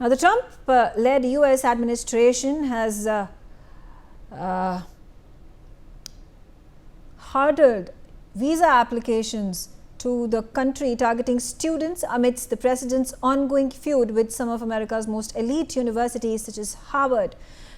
Now, the Trump-led US administration has hurdled visa applications to the country targeting students amidst the president's ongoing feud with some of America's most elite universities such as Harvard.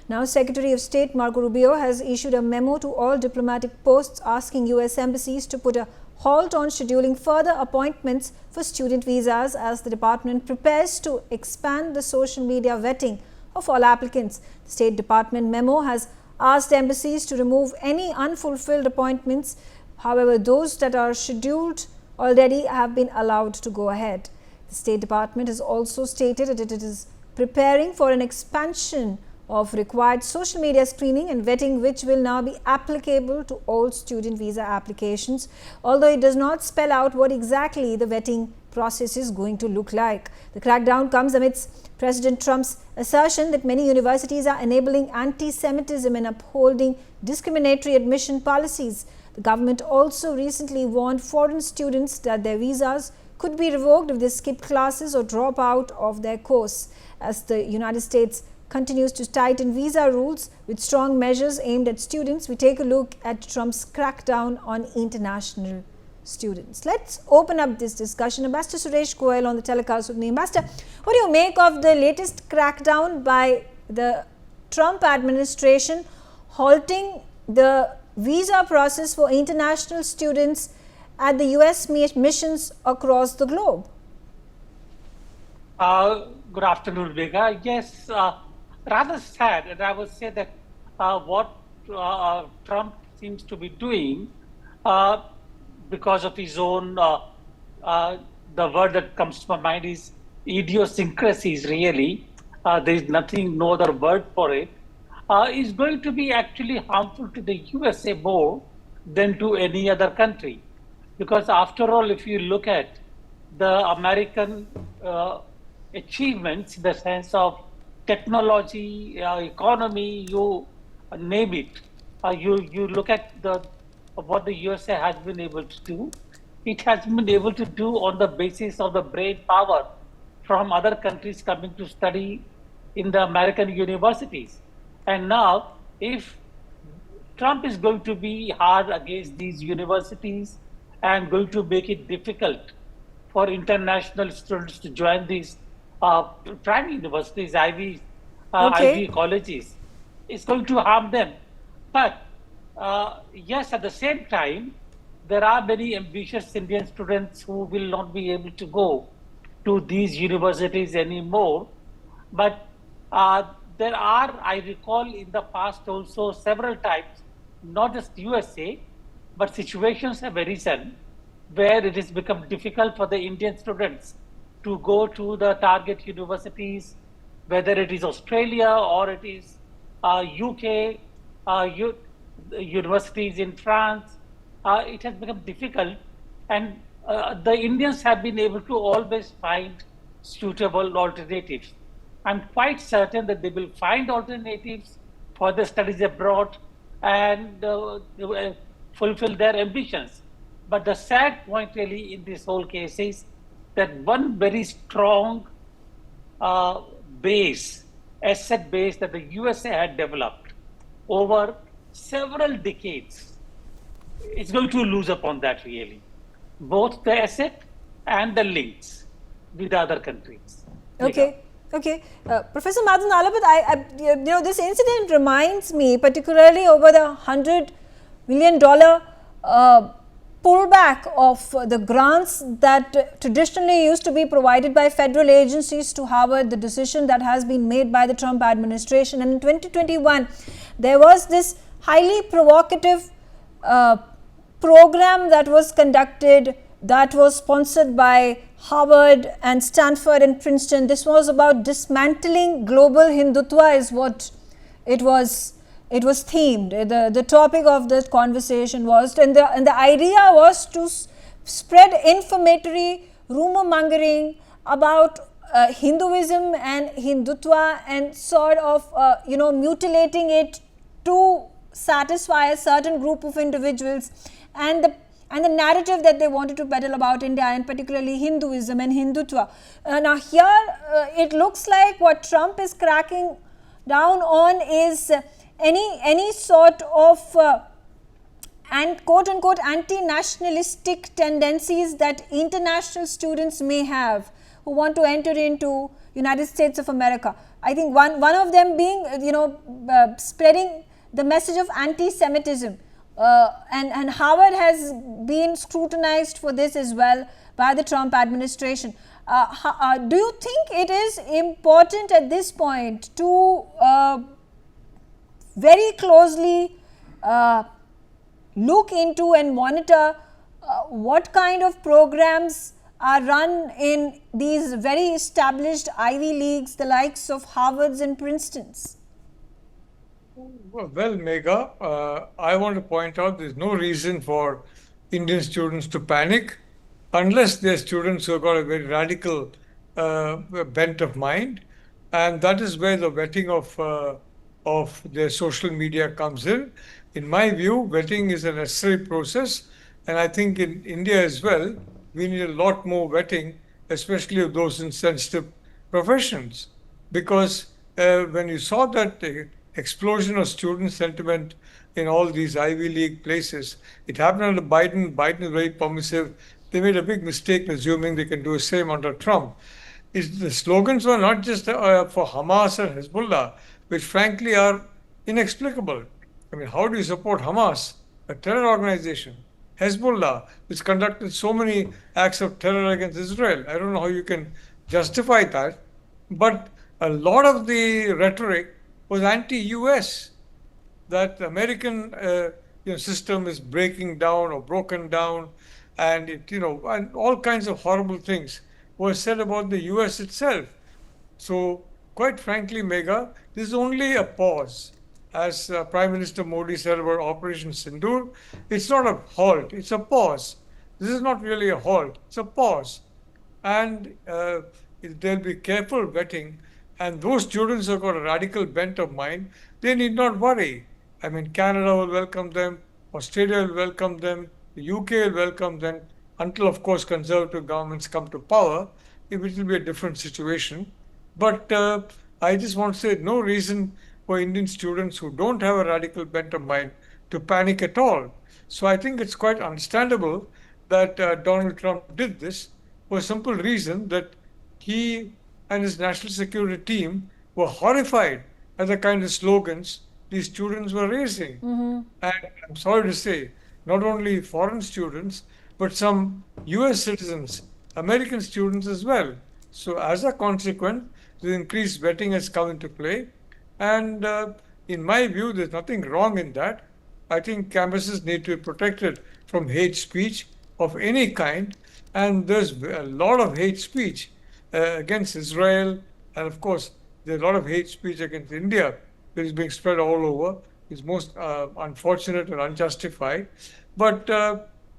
Now, Secretary of State Marco Rubio has issued a memo to all diplomatic posts asking US embassies to put a halt on scheduling further appointments for student visas as the department prepares to expand the social media vetting of all applicants. The State Department memo has asked embassies to remove any unfulfilled appointments. However, those that are scheduled already have been allowed to go ahead. The State Department has also stated that it is preparing for an expansion of required social media screening and vetting, which will now be applicable to all student visa applications, although it does not spell out what exactly the vetting process is going to look like. The crackdown comes amidst President Trump's assertion that many universities are enabling anti-Semitism and upholding discriminatory admission policies. The government also recently warned foreign students that their visas could be revoked if they skip classes or drop out of their course. As the United States continues to tighten visa rules with strong measures aimed at students, we take a look at Trump's crackdown on international students. Let's open up this discussion. Ambassador Suresh Goyal on the telecast with me. Ambassador, what do you make of the latest crackdown by the Trump administration halting the visa process for international students at the US missions across the globe? Good afternoon, Vega. Yes, rather sad, and I would say that what Trump seems to be doing because of his own, the word that comes to my mind is idiosyncrasies, really. There is nothing, no other word for it. Is going to be actually harmful to the USA more than to any other country. Because after all, if you look at the American achievements in the sense of technology, economy, you name it, you look at what the USA has been able to do. It has been able to do on the basis of the brain power from other countries coming to study in the American universities. And now, if Trump is going to be hard against these universities and going to make it difficult for international students to join these prime universities, Ivy colleges, it's going to harm them. But yes, at the same time, there are many ambitious Indian students who will not be able to go to these universities anymore. But there are, I recall in the past also several times, not just USA, but situations have arisen where it has become difficult for the Indian students to go to the target universities, whether it is Australia or it is UK, universities in France. It has become difficult, and the Indians have been able to always find suitable alternatives. I'm quite certain that they will find alternatives for their studies abroad and fulfill their ambitions. But the sad point really in this whole case is that one very strong asset base that the USA had developed over several decades is going to lose upon that really, both the asset and the links with other countries. Okay. Okay, Professor Madan Alabat, this incident reminds me particularly over the $100 million pullback of the grants that traditionally used to be provided by federal agencies to Harvard, the decision that has been made by the Trump administration. And in 2021, there was this highly provocative program that was conducted that was sponsored by Harvard and Stanford and Princeton. This was about dismantling global Hindutva is what it was themed. The topic of this conversation was, and the idea was to spread inflammatory rumor mongering about Hinduism and Hindutva and sort of mutilating it to satisfy a certain group of individuals. And and the narrative that they wanted to peddle about India, and particularly Hinduism and Hindutva. Now here it looks like what Trump is cracking down on is any sort of and quote unquote anti-nationalistic tendencies that international students may have who want to enter into United States of America. I think one of them being spreading the message of anti-Semitism, and Harvard has been scrutinized for this as well by the Trump administration. Do you think it is important at this point to very closely look into and monitor what kind of programs are run in these very established Ivy Leagues, the likes of Harvards and Princetons? Well, Megha, I want to point out there's no reason for Indian students to panic unless they're students who have got a very radical bent of mind. And that is where the vetting of their social media comes in. In my view, vetting is a necessary process. And I think in India as well, we need a lot more vetting, especially of those in sensitive professions. Because when you saw that explosion of student sentiment in all these Ivy League places, it happened under Biden. Biden is very permissive. They made a big mistake assuming they can do the same under Trump. The slogans were not just for Hamas and Hezbollah, which frankly are inexplicable. I mean, how do you support Hamas, a terror organization? Hezbollah, which conducted so many acts of terror against Israel. I don't know how you can justify that. But a lot of the rhetoric was anti-US, that the American system is breaking down or broken down, and and all kinds of horrible things were said about the US itself. So, quite frankly, Megha, this is only a pause. As Prime Minister Modi said about Operation Sindoor, it's not a halt, it's a pause. This is not really a halt, it's a pause. And there'll be careful vetting, and those students who have got a radical bent of mind, they need not worry. I mean, Canada will welcome them, Australia will welcome them, the UK will welcome them, until, of course, conservative governments come to power, which will be a different situation. But I just want to say no reason for Indian students who don't have a radical bent of mind to panic at all. So I think it's quite understandable that Donald Trump did this for a simple reason that he and his national security team were horrified at the kind of slogans these students were raising. And I'm sorry to say, not only foreign students, but some US citizens, American students as well. So as a consequence, the increased vetting has come into play. And in my view, there's nothing wrong in that. I think campuses need to be protected from hate speech of any kind. And there's a lot of hate speech against Israel. And of course, there's a lot of hate speech against India that is being spread all over. It's most unfortunate and unjustified. But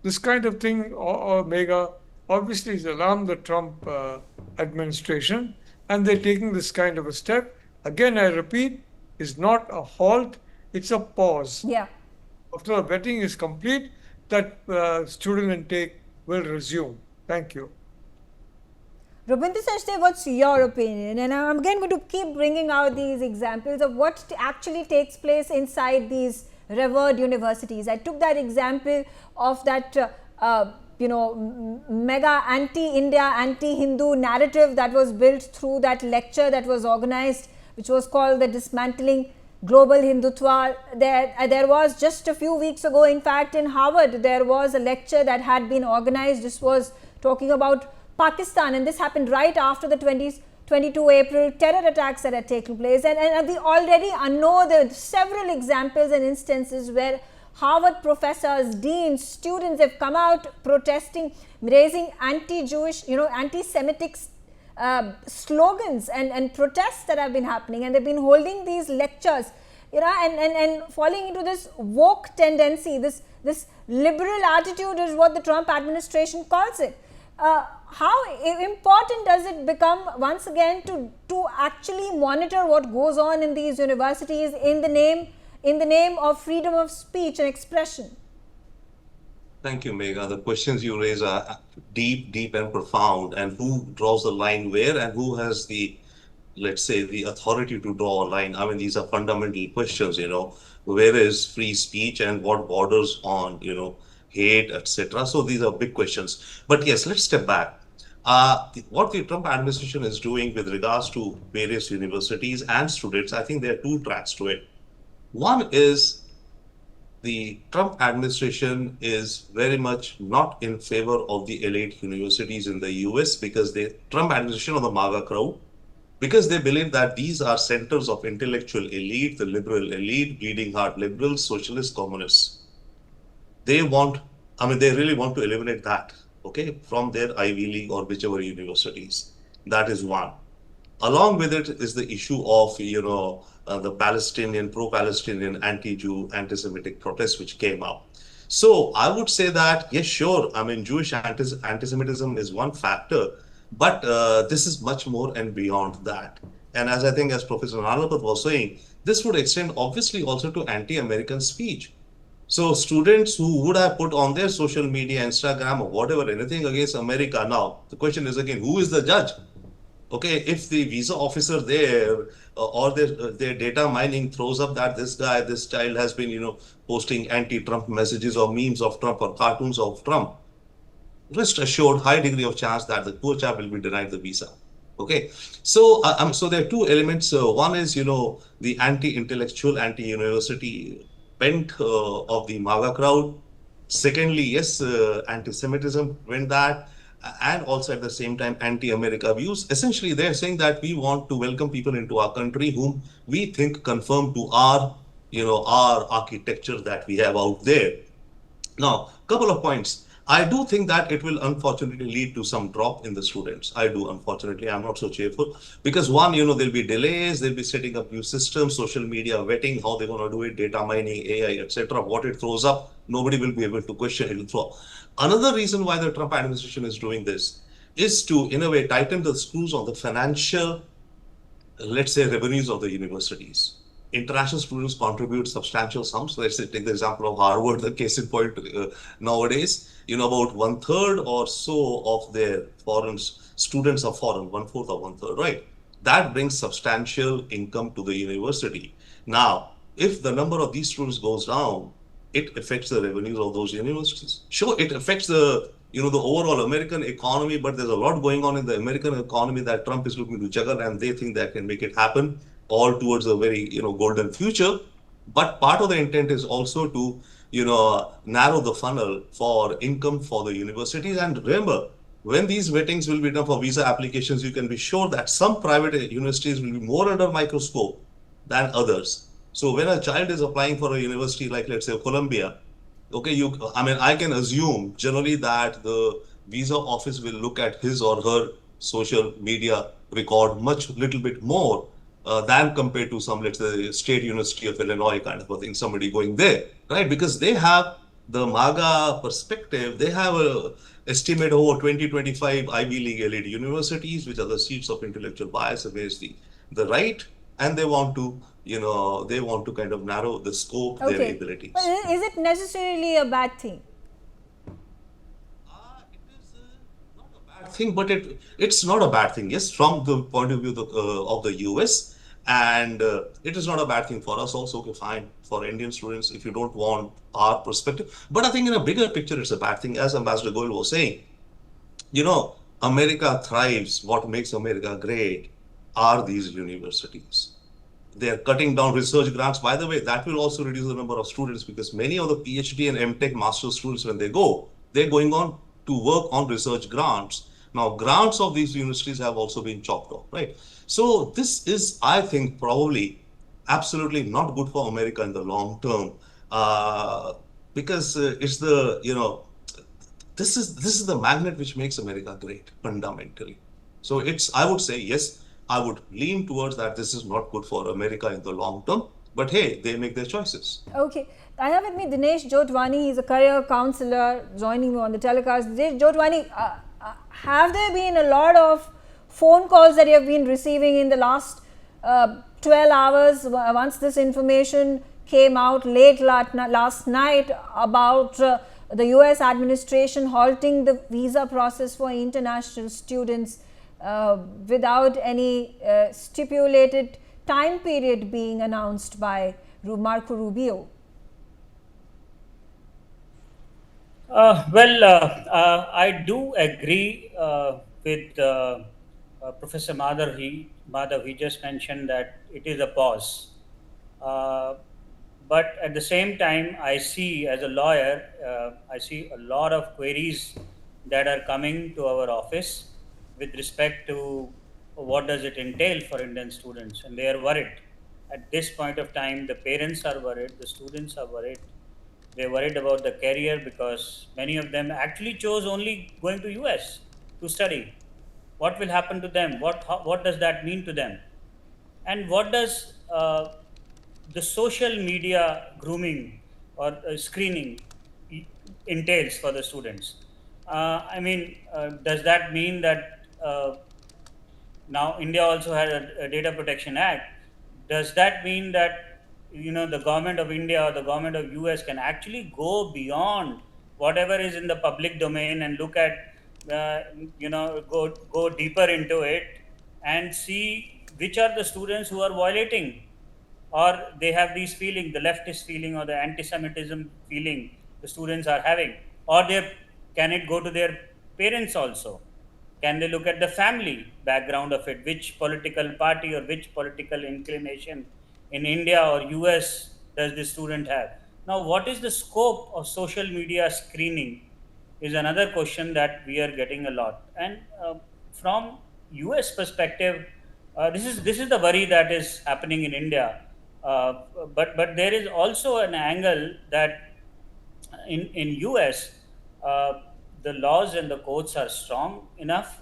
this kind of thing, Megha, obviously has alarmed the Trump administration. And they're taking this kind of a step. Again, I repeat, it's not a halt, it's a pause. Yeah. After the vetting is complete, that student intake will resume. Thank you. Rabindra Sachdev, what's your opinion? And I'm again going to keep bringing out these examples of what actually takes place inside these revered universities. I took that example of that mega anti-India, anti-Hindu narrative that was built through that lecture that was organized, which was called the Dismantling Global Hindutva. There was just a few weeks ago, in fact, in Harvard, there was a lecture that had been organized. This was talking about Pakistan, and this happened right after the 22 April terror attacks that had taken place. And we already know the several examples and instances where Harvard professors, deans, students have come out protesting, raising anti-Jewish, anti-Semitic slogans and protests that have been happening, and they've been holding these lectures, and falling into this woke tendency, this liberal attitude is what the Trump administration calls it. How important does it become once again to actually monitor what goes on in these universities in the name of freedom of speech and expression? Thank you, Megha. The questions you raise are deep, deep and profound. And who draws the line where and who has the, let's say, the authority to draw a line? I mean, these are fundamental questions, where is free speech and what borders on, hate, etc. So these are big questions. But yes, let's step back. What the Trump administration is doing with regards to various universities and students, I think there are two tracks to it. One is the Trump administration is very much not in favor of the elite universities in the US because the Trump administration or the MAGA crowd, because they believe that these are centers of intellectual elite, the liberal elite, bleeding heart liberals, socialists, communists. They want, they really want to eliminate that, okay, from their Ivy League or whichever universities. That is one. Along with it is the issue of, the Palestinian, pro-Palestinian, anti-Jew, anti-Semitic protests which came up. So I would say that, yes, sure, Jewish anti-Semitism is one factor, but this is much more and beyond that. And as I think, as Professor Nalapat was saying, this would extend obviously also to anti-American speech. So students who would have put on their social media, Instagram or whatever, anything against America now, the question is again, who is the judge? Okay, if the visa officer there or their data mining throws up that this child has been, posting anti-Trump messages or memes of Trump or cartoons of Trump, rest assured, high degree of chance that the poor chap will be denied the visa. Okay, so so there are two elements. One is, the anti-intellectual, anti-university bent of the MAGA crowd. Secondly, yes, anti-Semitism went that, and also at the same time anti-America views. Essentially, they're saying that we want to welcome people into our country whom we think conform to our, our architecture that we have out there. Now, couple of points. I do think that it will unfortunately lead to some drop in the students. I do, unfortunately. I'm not so cheerful because one, there'll be delays, they'll be setting up new systems, social media vetting, how they're going to do it, data mining, AI, etc. What it throws up, nobody will be able to question it. Another reason why the Trump administration is doing this is to, in a way, tighten the screws on the financial, let's say, revenues of the universities. International students contribute substantial sums. Let's say, take the example of Harvard, the case in point nowadays. About 1/3 or so of their foreign students are foreign, 1/4 or 1/3, right? That brings substantial income to the university. Now, if the number of these students goes down, it affects the revenues of those universities. Sure, it affects the overall American economy, but there's a lot going on in the American economy that Trump is looking to juggle, and they think that can make it happen all towards a very, golden future. But part of the intent is also to, narrow the funnel for income for the universities. And remember, when these wettings will be done for visa applications, you can be sure that some private universities will be more under microscope than others. So when a child is applying for a university like, let's say, Columbia, okay, I can assume generally that the visa office will look at his or her social media record little bit more than compared to some, let's say, State University of Illinois kind of a thing, somebody going there, right? Because they have the MAGA perspective, they have a estimate over 20-25 Ivy League elite universities, which are the seats of intellectual bias against the right, and they want to, kind of narrow the scope, their abilities. But is it necessarily a bad thing? Thing, but it's not a bad thing. Yes, from the point of view of the US, and it is not a bad thing for us also. Okay, fine, for Indian students, if you don't want our perspective. But I think in a bigger picture, it's a bad thing. As Ambassador Goyal was saying, America thrives. What makes America great are these universities. They are cutting down research grants. By the way, that will also reduce the number of students because many of the PhD and MTech master students, when they go, they're going on to work on research grants. Now, grants of these universities have also been chopped off, right? So this is, I think, probably absolutely not good for America in the long term because it's the, this is the magnet which makes America great fundamentally. So I would say, yes, I would lean towards that this is not good for America in the long term, but hey, they make their choices. Okay. I have with me Dinesh Jotwani. He's a career counselor joining me on the telecast. Dinesh Jotwani, have there been a lot of phone calls that you have been receiving in the last 12 hours once this information came out late last night about the US administration halting the visa process for international students without any stipulated time period being announced by Marco Rubio? I do agree with Professor Madhav. He just mentioned that it is a pause. Uh, but at the same time, I see as a lawyer, I see a lot of queries that are coming to our office with respect to what does it entail for Indian students, and they are worried. At this point of time, the parents are worried, the students are worried. They're worried about the career because many of them actually chose only going to US to study. What will happen to them? What does that mean to them? And what does the social media grooming or screening entails for the students? Does that mean that now India also has a Data Protection Act? Does that mean that the government of India or the government of US can actually go beyond whatever is in the public domain and look at go deeper into it and see which are the students who are violating, or they have these feeling, the leftist feeling or the anti-Semitism feeling the students are having, or can it go to their parents also? Can they look at the family background of it? Which political party or which political inclination in India or US does the student have? Now, what is the scope of social media screening is another question that we are getting a lot. And from US perspective, this is the worry that is happening in India. But there is also an angle that in US, the laws and the courts are strong enough.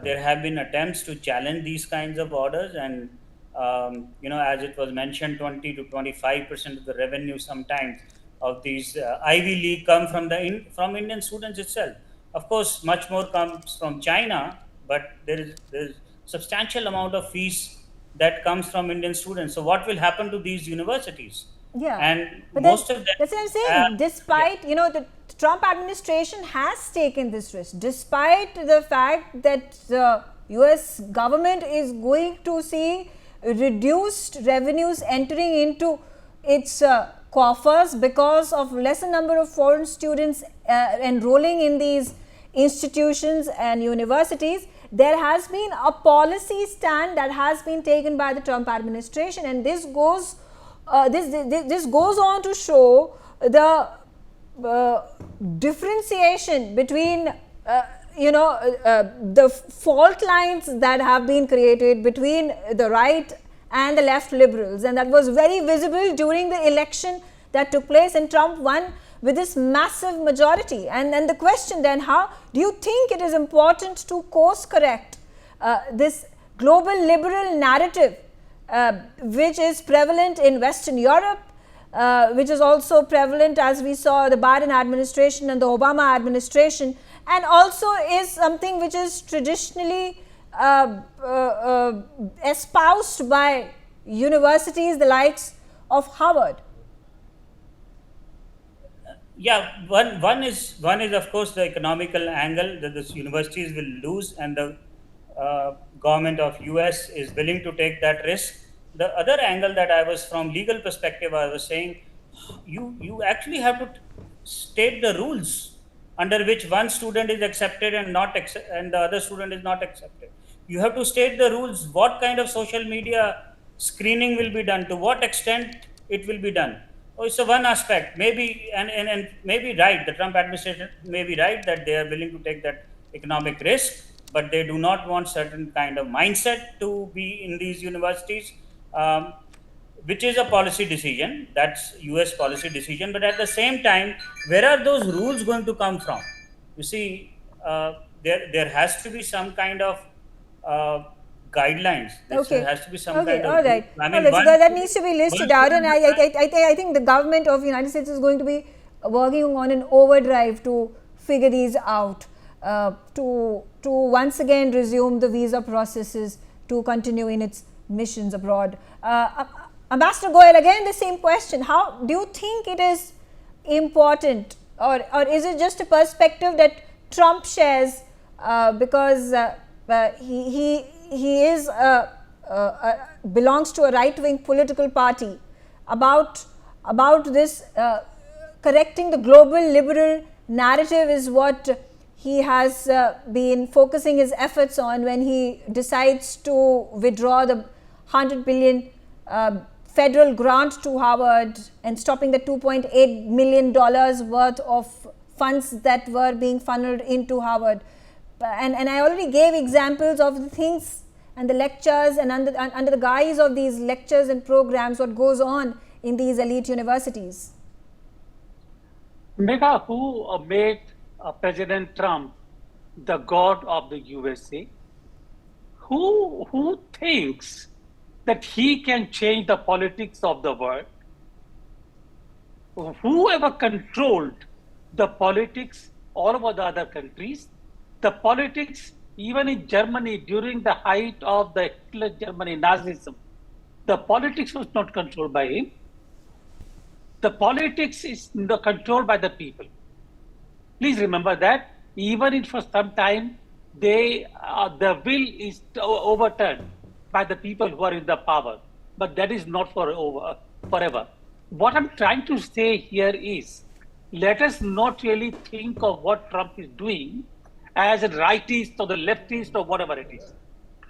There have been attempts to challenge these kinds of orders, and as it was mentioned, 20 to 25% of the revenue sometimes of these Ivy League come from from Indian students itself. Of course, much more comes from China, but there is substantial amount of fees that comes from Indian students. So, what will happen to these universities? Yeah, And but most of them. that's what I'm saying. Despite the Trump administration has taken this risk, despite the fact that the US government is going to see reduced revenues entering into its coffers because of lesser number of foreign students enrolling in these institutions and universities. There has been a policy stand that has been taken by the Trump administration, and this goes on to show the differentiation between the fault lines that have been created between the right and the left liberals, and that was very visible during the election that took place, and Trump won with this massive majority. And then the question then, how do you think it is important to course correct this global liberal narrative which is prevalent in Western Europe, which is also prevalent, as we saw, the Biden administration and the Obama administration, and also is something which is traditionally espoused by universities the likes of Harvard? Yeah, one is of course the economical angle that the universities will lose, and the government of US is willing to take that risk. The other angle that I was, from legal perspective, I was saying, you actually have to state the rules under which one student is accepted and the other student is not accepted. You have to state the rules. What kind of social media screening will be done? To what extent it will be done? Oh, it's one aspect. Maybe and maybe right. The Trump administration may be right that they are willing to take that economic risk, but they do not want certain kind of mindset to be in these universities, which is a policy decision. That's US policy decision. But at the same time, where are those rules going to come from? You see, there has to be some kind of guidelines. Okay. There has to be some okay. kind of. All right. I mean, so that needs to be listed out, and I think the government of the United States is going to be working on an overdrive to figure these out, to once again resume the visa processes, to continue in its missions abroad. Ambassador Goyal, again the same question. How do you think it is important or is it just a perspective that Trump shares because he is belongs to a right-wing political party about this correcting the global liberal narrative is what he has been focusing his efforts on when he decides to withdraw the 100 billion federal grant to Harvard and stopping the $2.8 million worth of funds that were being funneled into Harvard. And I already gave examples of the things and the lectures and under the guise of these lectures and programs what goes on in these elite universities. Megha, who made President Trump the god of the USA? Who thinks that he can change the politics of the world? Whoever controlled the politics all over the other countries, the politics even in Germany during the height of the Hitler Germany Nazism, the politics was not controlled by him. The politics is controlled by the people. Please remember that even if for some time the will is overturned by the people who are in the power, but that is not forever. What I'm trying to say here is, let us not really think of what Trump is doing as a rightist or the leftist or whatever it is.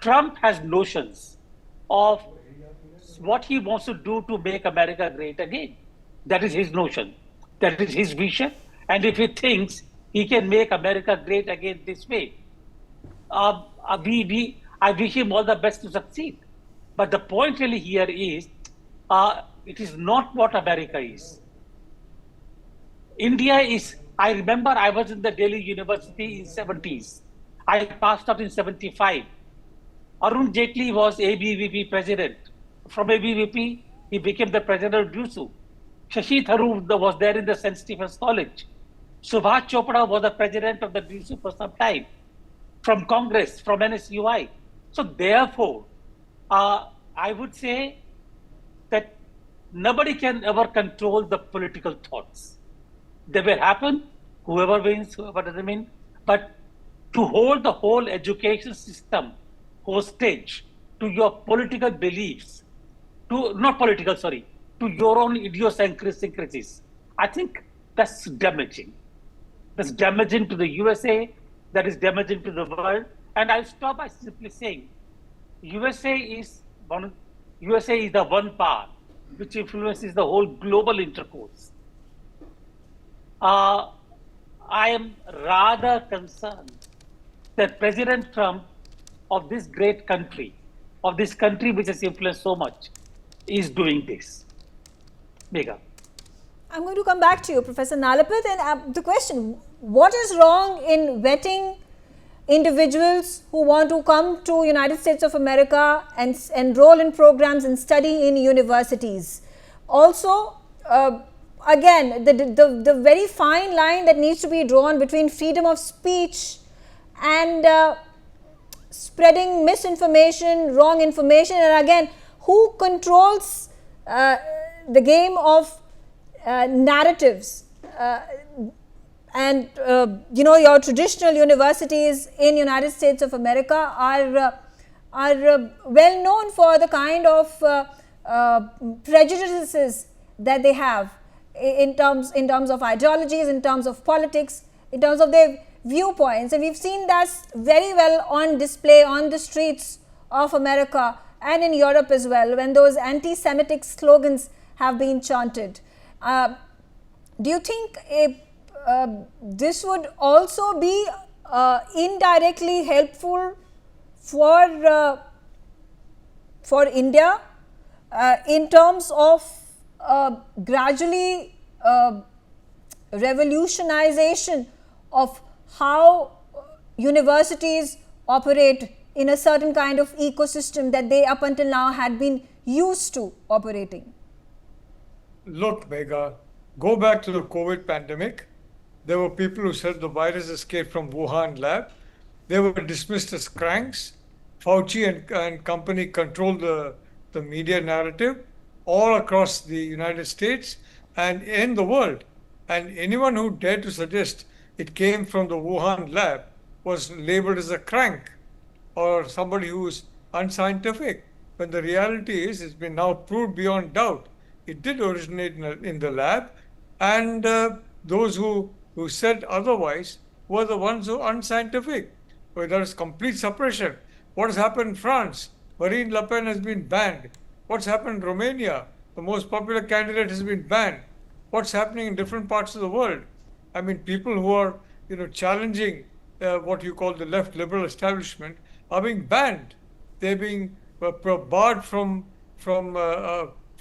Trump has notions of what he wants to do to make America great again. That is his notion. That is his vision. And if he thinks he can make America great again this way, I wish him all the best to succeed. But the point really here is, it is not what America is. India is, I remember I was in the Delhi University in 70s. I passed out in 75. Arun Jaitley was ABVP president. From ABVP, he became the president of DUSU. Shashi Tharoor was there in the St. Stephen's College. Subhash Chopra was the president of the DUSU for some time. From Congress, from NSUI. So therefore, I would say that nobody can ever control the political thoughts. They will happen, whoever wins, whoever doesn't win. But to hold the whole education system hostage to your political beliefs, to your own idiosyncrasies, I think that's damaging. That's damaging to the USA, that is damaging to the world. And I'll stop by simply saying, USA is the one power which influences the whole global intercourse. I am rather concerned that President Trump of this great country, which has influenced so much, is doing this. Megha. I'm going to come back to you, Professor Nalapith, and the question, what is wrong in vetting individuals who want to come to United States of America and enroll in programs and study in universities? Also, again, the very fine line that needs to be drawn between freedom of speech and spreading misinformation, wrong information, and again, who controls the game of narratives? Your traditional universities in United States of America are well known for the kind of prejudices that they have in terms of ideologies, in terms of politics, in terms of their viewpoints, and we've seen that very well on display on the streets of America and in Europe as well, when those anti-Semitic slogans have been chanted. Do you think this would also be indirectly helpful for India in terms of gradually revolutionization of how universities operate in a certain kind of ecosystem that they up until now had been used to operating? Look, Megha, go back to the COVID pandemic. There were people who said the virus escaped from Wuhan lab. They were dismissed as cranks. Fauci and company controlled the media narrative all across the United States and in the world. And anyone who dared to suggest it came from the Wuhan lab was labeled as a crank or somebody who's unscientific, when the reality is, it's been now proved beyond doubt, it did originate in the lab, and those who said otherwise were the ones who are unscientific, where there is complete suppression. What has happened in France? Marine Le Pen has been banned. What's happened in Romania? The most popular candidate has been banned. What's happening in different parts of the world? I mean, people who are, challenging what you call the left liberal establishment are being banned. They're being barred from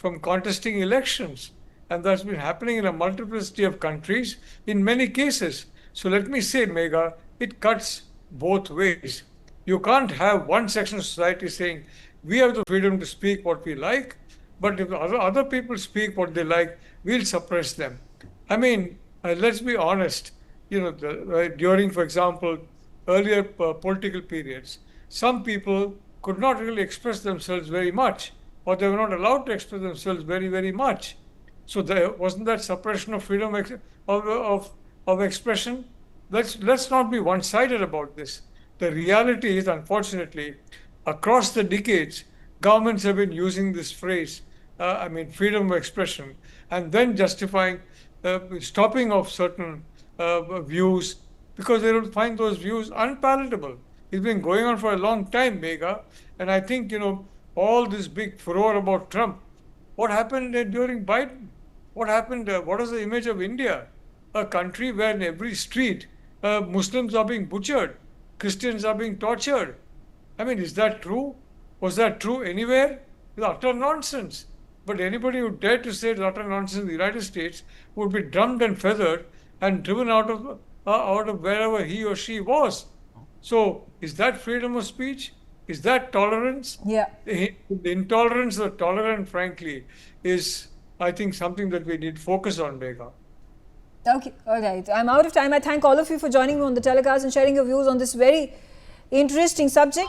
contesting elections, and that's been happening in a multiplicity of countries in many cases. So let me say, Megha, it cuts both ways. You can't have one section of society saying we have the freedom to speak what we like, but if other people speak what they like, we'll suppress them. I mean, let's be honest. During, for example, earlier political periods, some people could not really express themselves very much, or they were not allowed to express themselves very, very much. So there wasn't that suppression of freedom of expression. Let's not be one-sided about this. The reality is, unfortunately, across the decades, governments have been using this phrase, freedom of expression, and then justifying stopping of certain views because they don't find those views unpalatable. It's been going on for a long time, Megha, and I think, all this big furor about Trump. What happened during Biden? What happened? What is the image of India? A country where in every street Muslims are being butchered, Christians are being tortured. I mean, is that true? Was that true anywhere? It's utter nonsense. But anybody who dared to say it's utter nonsense in the United States would be drummed and feathered and driven out of wherever he or she was. So, is that freedom of speech? Is that tolerance? Yeah. The intolerance or tolerant, frankly, is, I think, something that we need to focus on, Megha. Okay, all right. I'm out of time. I thank all of you for joining me on the telecast and sharing your views on this very interesting subject.